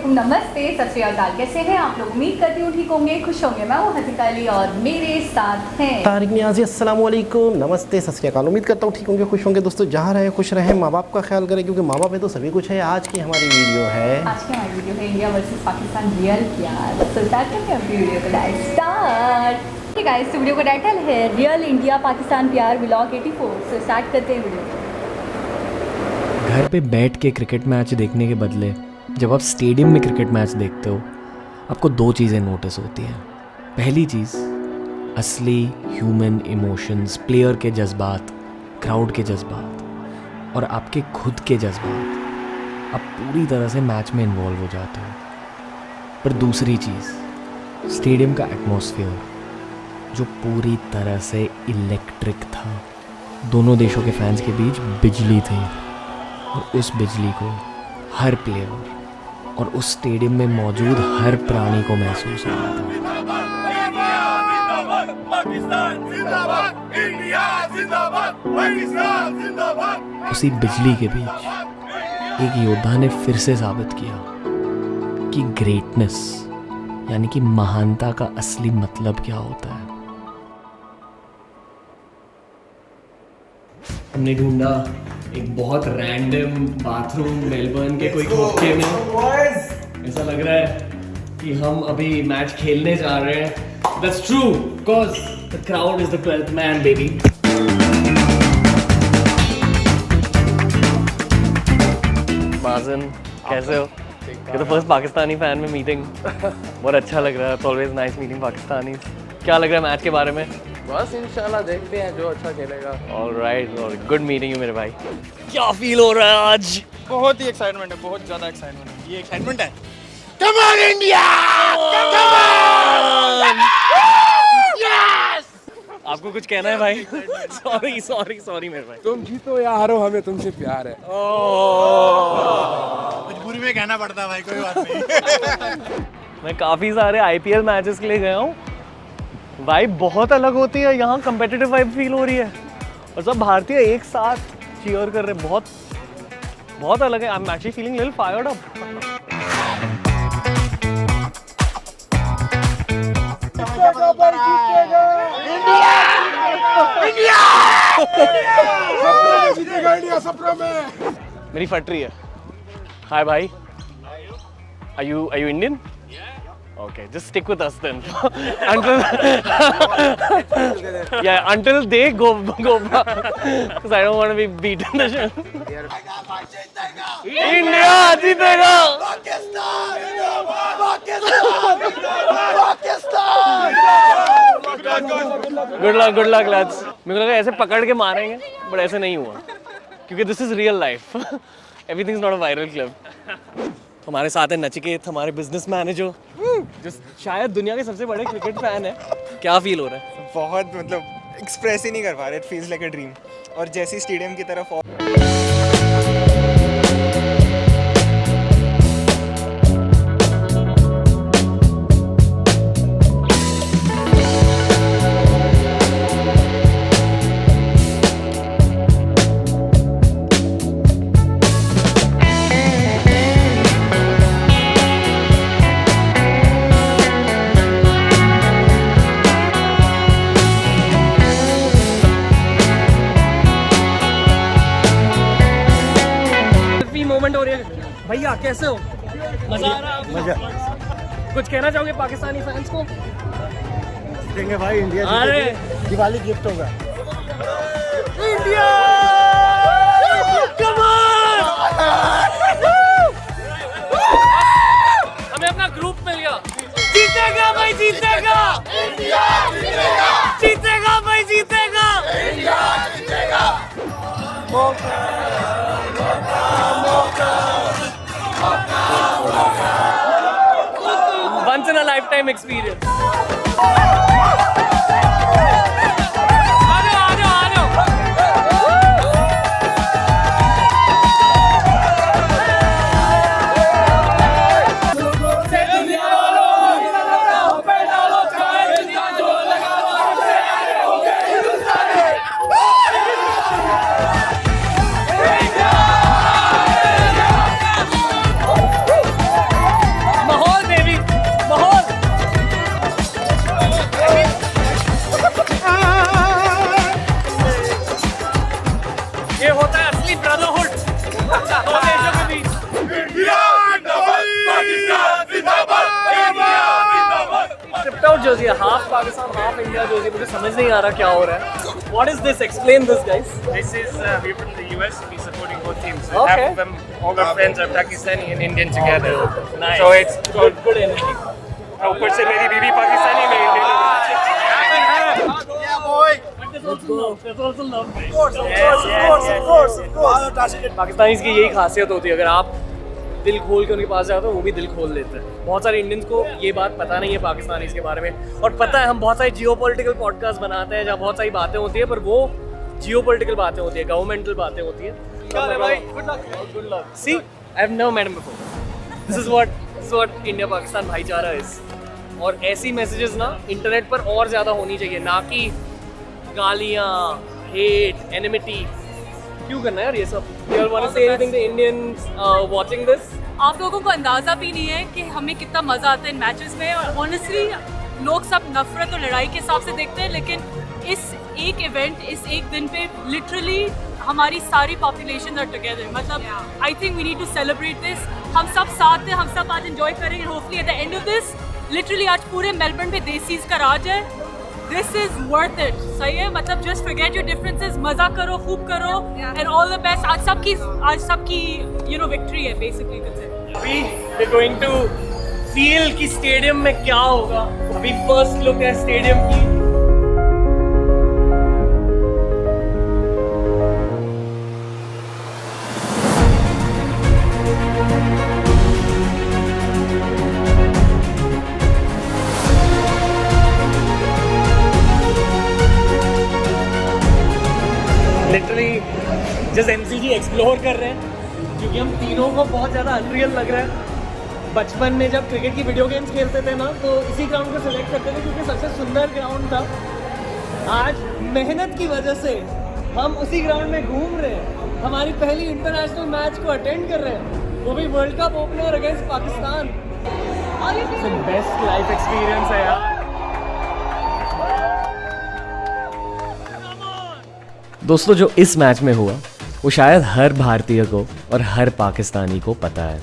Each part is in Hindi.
वालेकुम, नमस्ते, सत श्री अकाल। कैसे हैं आप लोग? उम्मीद करती हूँ ठीक होंगे, खुश होंगे। मैं हूँ हसीका अली और मेरे साथ हैं तारिक नियाज़ी। अस्सलाम वालेकुम, नमस्ते, सत श्री अकाल। उम्मीद करता हूँ ठीक होंगे, खुश होंगे। दोस्तों जहाँ रहे खुश रहें, माँ बाप का ख्याल करें, क्योंकि माँ बाप है तो सभी कुछ है। आज की हमारी वीडियो है इंडिया वर्सेस पाकिस्तान रियल प्यार। तो स्टार्ट करते हैं अपनी वीडियो को। Direct start. ठीक है, इस वीडियो का टाइटल है रियल इंडिया पाकिस्तान प्यार व्लॉग 84। तो स्टार्ट करते हैं वीडियो। घर पे बैठ के क्रिकेट मैच देखने के बदले जब आप स्टेडियम में क्रिकेट मैच देखते हो, आपको दो चीज़ें नोटिस होती हैं। पहली चीज़, असली ह्यूमन इमोशंस, प्लेयर के जज्बात, क्राउड के जज्बात और आपके खुद के जज्बात। आप पूरी तरह से मैच में इन्वॉल्व हो जाते हो। पर दूसरी चीज़, स्टेडियम का एटमॉस्फेयर जो पूरी तरह से इलेक्ट्रिक था। दोनों देशों के फैंस के बीच बिजली थी और उस बिजली को हर प्लेयर और उस स्टेडियम में मौजूद हर प्राणी को महसूस हो रहा था। उसी बिजली के बीच एक योद्धा ने फिर से साबित किया कि ग्रेटनेस यानी कि महानता का असली मतलब क्या होता है। हमने ढूंढा एक बहुत रैंडम बाथरूम मेलबर्न के कोई खोखे में। ऐसा लग रहा है कि हम अभी मैच खेलने जा रहे हैं। That's true, because the crowd is the 12th man, baby. माज़न, कैसे हो? ये तो फर्स्ट पाकिस्तानी फैन में मीटिंग। बहुत अच्छा लग रहा है। Always nice meeting Pakistani. क्या लग रहा है मैच के बारे में? बस इंशाल्लाह देखते हैं जो अच्छा खेलेगा। ऑलराइट, गुड मीटिंग यू मेरे भाई। क्या फील हो रहा है आज? बहुत ही एक्साइटमेंट है, बहुत ज़्यादा एक्साइटमेंट है। ये एक्साइटमेंट है। Come on India! Come on! Yes! आपको कुछ कहना है भाई? सॉरी मेरे भाई। तुम जीतो या हारो, हमें तुमसे प्यार है। मजबूरी में कहना पड़ता है भाई, कोई बात नहीं। मैं काफ़ी सारे आईपीएल मैचेस के लिए गया हूँ। वाइब बहुत अलग होती है। यहाँ कंपेटिटिव वाइब फील हो रही है और सब भारतीय एक साथ चीयर कर रहे हैं। बहुत अलग है। I am actually feeling little fired up. मेरी फटरी है। हाय भाई, are you Indian? Okay, just stick with us then. until they go because I don't want to be beaten the shit. India जीतेगा। Good luck lads. मेरे को लगा ऐसे पकड़ के मारेंगे, but ऐसे नहीं हुआ क्योंकि this is real life. Everything is not a viral clip. हमारे साथ है नचिकेत, हमारे बिजनेस मैनेजर, जो शायद दुनिया के सबसे बड़े क्रिकेट फैन है। क्या फील हो रहा है? बहुत मतलब एक्सप्रेस ही नहीं कर पा रहे। It feels like a dream. और जैसे स्टेडियम की तरफ मोमेंट हो रही है। भैया कैसे हो? मजा आ रहा है? मजा। कुछ कहना चाहोगे पाकिस्तानी फैंस को? देंगे भाई, इंडिया अरे दिवाली गिफ्ट होगा। India come on! हमें अपना ग्रुप मिल गया। जीतेगा भाई, जीतेगा इंडिया, जीतेगा भाई, जीतेगा इंडिया, जीतेगा। Once in a lifetime experience. Jersey है, half Pakistan half India jersey, मुझे समझ नहीं आ रहा क्या हो रहा है. What is this? Explain this, guys. This is we're from the US. We're supporting both teams. So Okay. half of them, all our friends are Pakistani and Indian together. Nice. So it's good. Good energy. ऊपर से मेरी बीवी पाकिस्तानी, मैं Indian. पाकिस्तानीज़ की यही खासियत होती है, अगर आप दिल खोल के उनके पास जाते हो वो भी दिल खोल लेते हैं. बहुत सारे इंडियंस को ये बात पता नहीं है पाकिस्तानीज़ के बारे में, और पता है हम बहुत सारी जियोपॉलिटिकल पॉडकास्ट बनाते हैं जहाँ बहुत सारी बातें होती है, पर वो जियोपॉलिटिकल बातें होती है, गवर्नमेंटल बातें होती है. Good luck. See, I've never met him before. This is what India Pakistan भाईचारा is. और ऐसी मैसेजेस ना इंटरनेट पर और ज़्यादा होनी चाहिए, ना कि गालियाँ, हेट, एनिमिटी. क्यों करना है यार ये सब? You all want to say anything to Indians watching this? आप लोगों को अंदाज़ा भी नहीं है कि हमें कितना मज़ा आता है इन मैचेस में. और ऑनेस्टली लोग सब नफरत और लड़ाई के हिसाब से देखते हैं, लेकिन इस एक इवेंट, इस एक दिन पे लिटरली हमारी सारी पॉपुलेशन आर टुगेदर. मतलब I think we need to celebrate this. हम सब साथ हैं, हम सब आज एंजॉय करेंगे. Hopefully at the end of this literally आज पूरे मेलबर्न पे देसीज का राज है. This is worth it. सही है, मतलब जस्ट फॉरगेट योर डिफरेंसेस, मजा करो, खूब करो, एंड ऑल द बेस्ट. आज सबकी यू नो विक्ट्री है बेसिकली. अभी we're going to feel कि स्टेडियम में क्या होगा. अभी फर्स्ट लुक है स्टेडियम की. लिटरली जस्ट MCG एक्सप्लोर कर रहे हैं, क्योंकि हम तीनों को बहुत ज़्यादा अनरियल लग रहा है. बचपन में जब क्रिकेट की वीडियो गेम्स खेलते थे ना, तो इसी ग्राउंड को सिलेक्ट करते थे क्योंकि सबसे सुंदर ग्राउंड था. आज मेहनत की वजह से हम उसी ग्राउंड में घूम रहे हैं, हमारी पहली इंटरनेशनल मैच को अटेंड कर रहे हैं, वो भी world cup opener against Pakistan. Best life experience है यार. दोस्तों, जो इस मैच में हुआ वो शायद हर भारतीय को और हर पाकिस्तानी को पता है.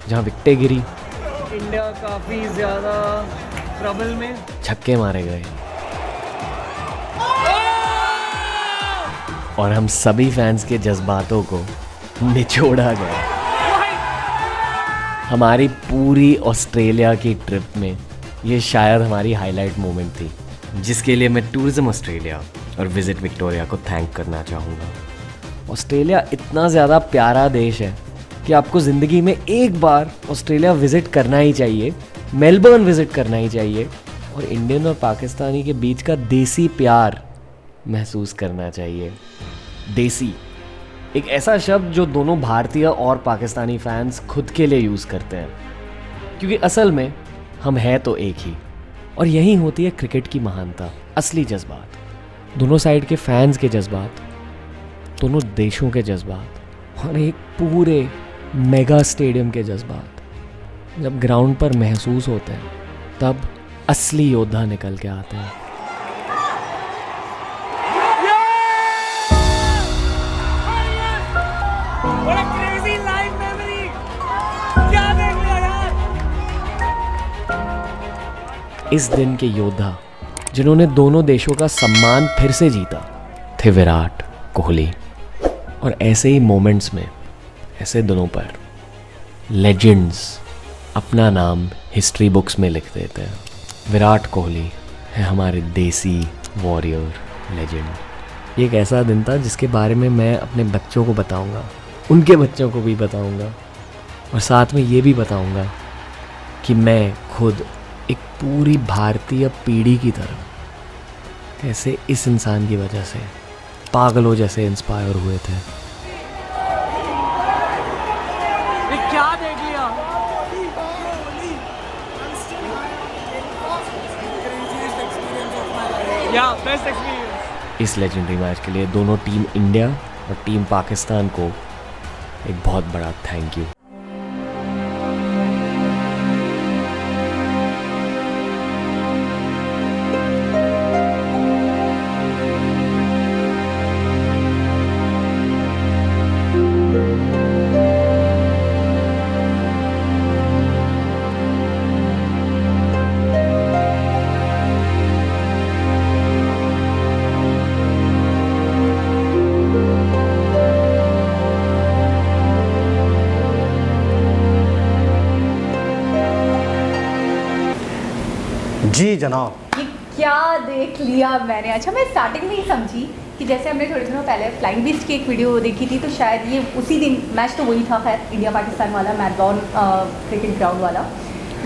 जहाँ विकेटें गिरी, इंडिया काफ़ी ज़्यादा ट्रबल में, छक्के मारे गए, और हम सभी फैंस के जज्बातों को निचोड़ा गया. हमारी पूरी ऑस्ट्रेलिया की ट्रिप में ये शायद हमारी हाईलाइट मोमेंट थी, जिसके लिए मैं टूरिज्म ऑस्ट्रेलिया और विज़िट विक्टोरिया को थैंक करना चाहूँगा. ऑस्ट्रेलिया इतना ज़्यादा प्यारा देश है कि आपको ज़िंदगी में एक बार ऑस्ट्रेलिया विज़िट करना ही चाहिए, मेलबर्न विज़िट करना ही चाहिए, और इंडियन और पाकिस्तानी के बीच का देसी प्यार महसूस करना चाहिए. देसी एक ऐसा शब्द जो दोनों भारतीय और पाकिस्तानी फैंस खुद के लिए यूज़ करते हैं, क्योंकि असल में हम हैं तो एक ही. और यही होती है क्रिकेट की महानता, असली जज्बात, दोनों साइड के फैंस के जज्बात, दोनों देशों के जज्बात, और एक पूरे मेगा स्टेडियम के जज्बात जब ग्राउंड पर महसूस होते हैं, तब असली योद्धा निकल के आते हैं. इस दिन के योद्धा जिन्होंने दोनों देशों का सम्मान फिर से जीता थे विराट कोहली. और ऐसे ही मोमेंट्स में, ऐसे दिनों पर लेजेंड्स अपना नाम हिस्ट्री बुक्स में लिख देते हैं. विराट कोहली है हमारे देसी वॉरियर लेजेंड. ये एक ऐसा दिन था जिसके बारे में मैं अपने बच्चों को बताऊंगा, उनके बच्चों को भी बताऊंगा, और साथ में ये भी बताऊंगा कि मैं खुद एक पूरी भारतीय पीढ़ी की तरह कैसे इस इंसान की वजह से पागलों जैसे इंस्पायर हुए थे. क्या देख लिया? Best experience. इस लेजेंडरी मैच के लिए दोनों टीम इंडिया और टीम पाकिस्तान को एक बहुत बड़ा थैंक यू. जी जनाब। ये क्या देख लिया मैंने। अच्छा, मैं स्टार्टिंग में ही समझी कि जैसे हमने थोड़े दिनों पहले फ्लाइंग बीस्ट की एक वीडियो देखी थी, तो शायद ये उसी दिन मैच तो वही था, खैर इंडिया पाकिस्तान वाला मेलबॉर्न क्रिकेट ग्राउंड वाला,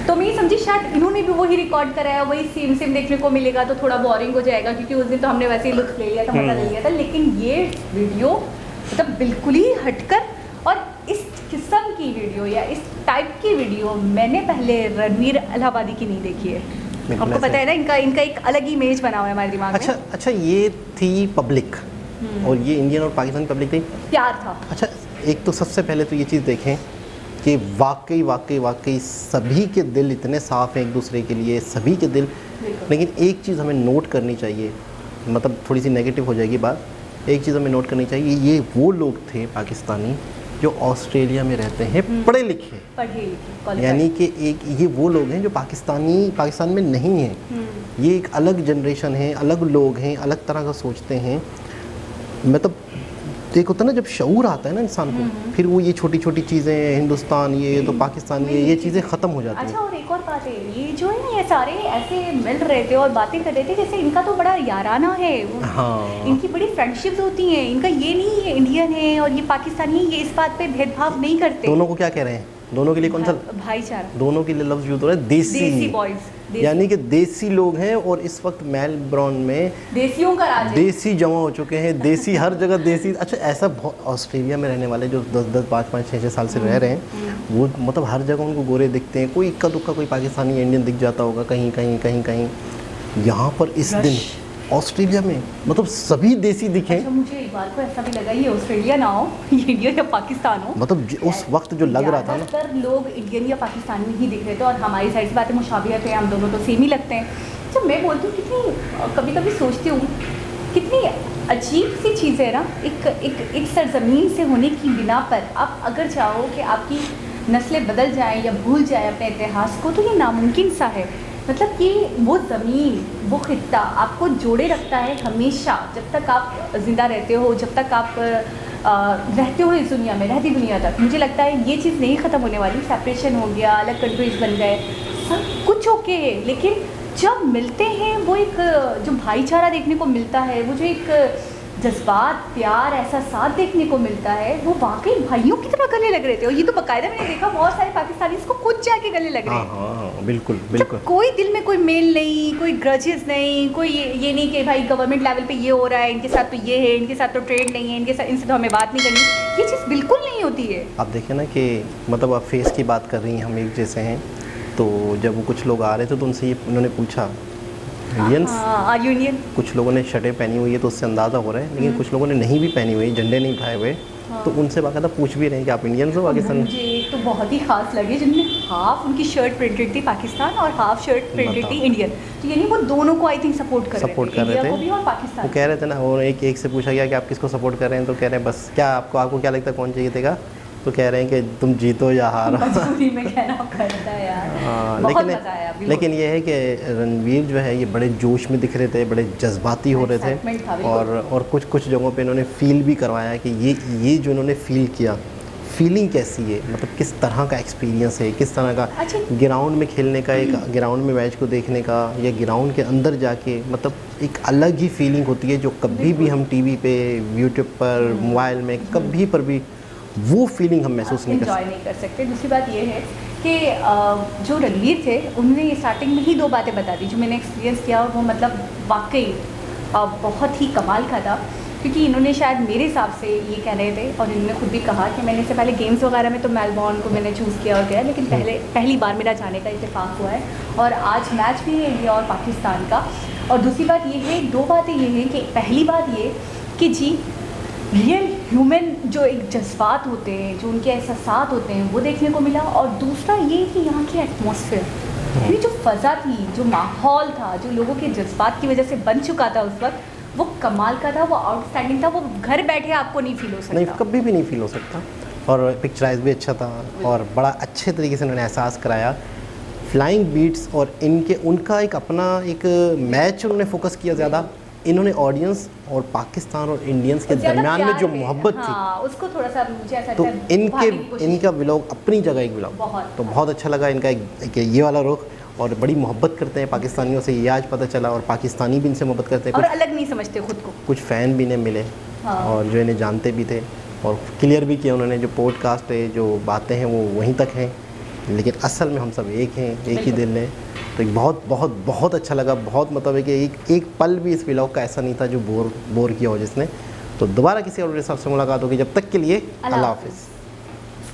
तो मैं ये समझी शायद इन्होंने भी वही रिकॉर्ड कराया, वही सेम देखने को मिलेगा तो थोड़ा बोरिंग हो जाएगा, क्योंकि उस दिन तो हमने वैसे ही लुत्फ ले लिया था, मजा ले लिया था। लेकिन ये वीडियो मतलब बिल्कुल ही हटकर, और इस किस्म की वीडियो या इस टाइप की वीडियो मैंने पहले रणवीर इलाहाबादी की नहीं देखी है। आपको पता है ना, इनका एक अलग ही इमेज बना हुआ है हमारे दिमाग में। अच्छा, ये थी पब्लिक और ये इंडियन और पाकिस्तानी पब्लिक थी, प्यार था। अच्छा, एक तो सबसे पहले तो ये चीज़ देखें कि वाकई सभी के दिल इतने साफ़ हैं एक दूसरे के लिए, सभी के दिल। लेकिन एक चीज़ हमें नोट करनी चाहिए, मतलब थोड़ी सी नेगेटिव हो जाएगी बात, एक चीज़ हमें नोट करनी चाहिए, ये वो लोग थे पाकिस्तानी जो ऑस्ट्रेलिया में रहते हैं, पढ़े लिखे, यानी कि एक ये वो लोग हैं जो पाकिस्तान में नहीं हैं। ये एक अलग जनरेशन है, अलग लोग हैं, अलग तरह का सोचते हैं। मतलब एक होता है ना, जब शऊर आता है ना इंसान को, फिर वो ये छोटी छोटी चीज़ें, हिंदुस्तान ये तो पाकिस्तान ये चीज़ें ख़त्म हो जाती हैं। अच्छा, और एक और बात है, ये जो है ना, ये सारे ऐसे मिल रहे थे और बातें कर रहे थे जैसे इनका तो बड़ा याराना है। हाँ, इनकी बड़ी फ्रेंडशिप्स होती हैं। इनका ये नहीं है इंडियन है और ये पाकिस्तानी, ये इस बात पे भेदभाव नहीं करते। दोनों को क्या कह रहे हैं, दोनों के लिए कौन सा भाईचारा, दोनों के लिए लफ्ज़ यूज़ हो रहा है, देसी बॉयज़, यानी कि देसी लोग हैं। और इस वक्त मेलबॉर्न में देसियों का राज है, देसी जमा हो चुके हैं, देसी हर जगह देसी। अच्छा, ऐसा बहुत ऑस्ट्रेलिया में रहने वाले जो 10 5 6 साल से रह रहे हैं, वो मतलब हर जगह उनको गोरे दिखते हैं, कोई इक्का दुक्का कोई पाकिस्तानी इंडियन दिख जाता होगा कहीं। यहाँ पर इस दिन ऑस्ट्रेलिया में मतलब सभी देसी दिखे। अच्छा, मुझे एक बार को ऐसा भी लगा ये ऑस्ट्रेलिया ना हो, ये इंडिया या पाकिस्तान हो, मतलब उस वक्त जो लग रहा था ना, ज़्यादातर लोग इंडियन या पाकिस्तानी ही दिख रहे थे। और हमारी साइड से बातें मुशाबिहत है, हम दोनों तो सेम ही लगते हैं। अच्छा, मैं बोलती हूँ कितनी कभी सोचती हूँ कितनी अजीब सी चीज़ है ना, एक सरजमीन से होने की बिना पर आप अगर चाहो कि आपकी नस्लें बदल जाएं या भूल जाएं अपने इतिहास को, तो ये नामुमकिन सा है। मतलब कि वो ज़मीन, वो खित्ता आपको जोड़े रखता है हमेशा, जब तक आप ज़िंदा रहते हो, जब तक आप रहते हो इस दुनिया में, रहती दुनिया तक। मुझे लगता है ये चीज़ नहीं ख़त्म होने वाली। सेपरेशन हो गया, अलग कंट्रीज बन गए, सब कुछ ओके है, लेकिन जब मिलते हैं वो एक जो भाईचारा देखने को मिलता है, वो जो एक जज्बात, प्यार, ऐसा साथ देखने को मिलता है, वो वाकई भाइयों की तरह गले लग रहे थे। और ये तो बाकायदा मैंने देखा बहुत सारे पाकिस्तानी इसको खुद जाके गले लग रहे हैं। हाँ, बिल्कुल। कोई दिल में कोई मेल नहीं, कोई ग्रजेस नहीं, कोई ये नहीं कि भाई गवर्नमेंट लेवल पे ये हो रहा है, इनके साथ तो ये है, इनके साथ तो ट्रेड नहीं है, इनसे तो हमें बात नहीं करनी, ये चीज़ बिल्कुल नहीं होती है। आप देखें ना कि मतलब आप फेस की बात कर रही हैं, हम एक जैसे हैं, तो जब वो कुछ लोग आ रहे थे तो उनसे ये उन्होंने पूछा यूनियन, कुछ लोगों ने शर्टें पहनी हुई है तो उससे अंदाज़ा हो रहा है, लेकिन कुछ लोगों ने नहीं भी पहनी हुई, झंडे नहीं उठाए हुए, तो उनसे बाकायदा पूछ भी रहे हैं कि आप इंडियन हो पाकिस्तान। मुझे एक तो बहुत ही खास लगे जिनमें हाफ उनकी शर्ट प्रिंटेड थी पाकिस्तान और हाफ शर्ट प्रिंटेड थी इंडियन, तो यानी वो दोनों को आई थिंक सपोर्ट कर रहे थे, भी और पाकिस्तान। वो कह रहे थे ना, और एक से पूछा गया कि आप किसको सपोर्ट कर रहे हैं, तो कह रहे हैं बस क्या आपको क्या लगता है कौन चाहिए देगा, तो कह रहे हैं कि तुम जीतो या हारो। मजबूरी में कहना पड़ता है यार। लेकिन ये है कि रणवीर जो है ये बड़े जोश में दिख रहे थे, बड़े जज्बाती हो रहे थे, और कुछ जगहों पे इन्होंने फ़ील भी करवाया कि ये जो इन्होंने फ़ील किया, फीलिंग कैसी है, मतलब किस तरह का एक्सपीरियंस है, किस तरह का ग्राउंड में खेलने का, एक ग्राउंड में मैच को देखने का, या ग्राउंड के अंदर जाके, मतलब एक अलग ही फीलिंग होती है जो कभी भी हम टीवी पे, यूट्यूब पर, मोबाइल में कभी पर भी वो फीलिंग हम महसूस नहीं कर सकते। दूसरी बात ये है कि जो रणवीर थे उन्होंने स्टार्टिंग में ही 2 बातें बता दी जो मैंने एक्सपीरियंस किया, और वो मतलब वाकई बहुत ही कमाल का था, क्योंकि इन्होंने शायद मेरे हिसाब से ये कह रहे थे, और इन्होंने खुद भी कहा कि मैंने इससे पहले गेम्स वगैरह में तो मेलबॉर्न को मैंने चूज़ किया और गया, लेकिन पहली बार मेरा जाने का इत्तेफाक हुआ है, और आज मैच भी है इंडिया और पाकिस्तान का। और दूसरी बात ये है, 2 बातें ये हैं कि पहली बात ये कि जी रियल ह्यूमन जो एक जज्बात होते हैं, जो उनके एहसास होते हैं, वो देखने को मिला। और दूसरा ये कि यहाँ की एटमॉस्फेयर, ये जो फ़ज़ा थी, जो माहौल था, जो लोगों के जज्बात की वजह से बन चुका था उस वक्त, वो कमाल का था, वो आउटस्टैंडिंग था, वो घर बैठे आपको नहीं फील हो सकता, नहीं कभी भी नहीं फील हो सकता। और पिक्चराइज भी अच्छा था, और बड़ा अच्छे तरीके से उन्होंने एहसास कराया फ्लाइंग बीट्स, और उनका एक अपना एक मैच उन्होंने फोकस किया ज़्यादा, इन्होंने ऑडियंस और पाकिस्तान और इंडियंस के दरमियान में जो मोहब्बत थी, उसको थोड़ा सा मुझे ऐसा तो इनका व्लॉग अपनी जगह एक व्लॉग तो बहुत अच्छा लगा इनका एक ये वाला रुख। और बड़ी मोहब्बत करते हैं पाकिस्तानियों से, ये आज पता चला, और पाकिस्तानी भी इनसे मोहब्बत करते हैं। और कुछ अलग नहीं समझते खुद को। कुछ फ़ैन भी इन्हें मिले हाँ। और जो इन्हें जानते भी थे, और क्लियर भी किया उन्होंने, जो पॉडकास्ट है, जो बातें हैं वो वहीं तक हैं, लेकिन असल में हम सब एक हैं, एक ही दिल है। तो एक बहुत बहुत बहुत अच्छा लगा, बहुत मतलब है कि एक पल भी इस व्लॉग का ऐसा नहीं था जो बोर किया हो जिसने। तो दोबारा किसी और के साथ से मुलाकात होगी, जब तक के लिए अल्लाह हाफ़िज़।